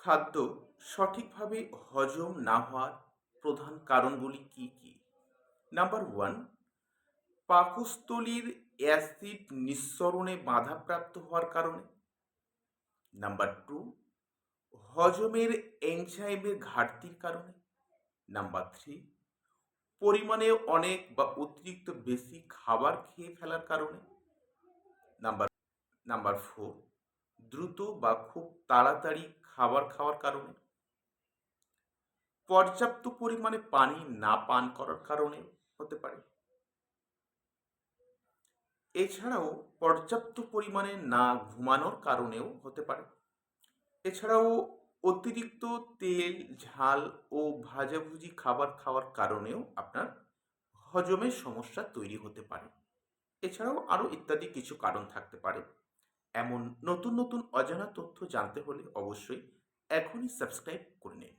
খাদ্য সঠিকভাবে হজম না হওয়ার প্রধান কারণগুলি কি কি? নাম্বার ওয়ান, পাকস্থলীর অ্যাসিড নিঃসরণে বাধাপ্রাপ্ত হওয়ার কারণে। নাম্বার টু, হজমের এনজাইমের ঘাটতির কারণে। নাম্বার থ্রি, পরিমাণে অনেক বা অতিরিক্ত বেশি খাবার খেয়ে ফেলার কারণে। নাম্বার নাম্বার ফোর, দ্রুত বা খুব তাড়াতাড়ি খাবার খাওয়ার কারণে। পর্যাপ্ত পরিমাণে পানি না পান করার কারণে হতে পারে। এছাড়াও পর্যাপ্ত পরিমাণে না ঘুমানোর কারণেও হতে পারে। এছাড়াও অতিরিক্ত তেল, ঝাল ও ভাজাভুজি খাবার খাওয়ার কারণেও আপনার হজমের সমস্যা তৈরি হতে পারে। এছাড়াও আরও ইত্যাদি কিছু কারণ থাকতে পারে। এমন নতুন নতুন অজানা তথ্য জানতে হলে অবশ্যই এখনই সাবস্ক্রাইব করে নিন।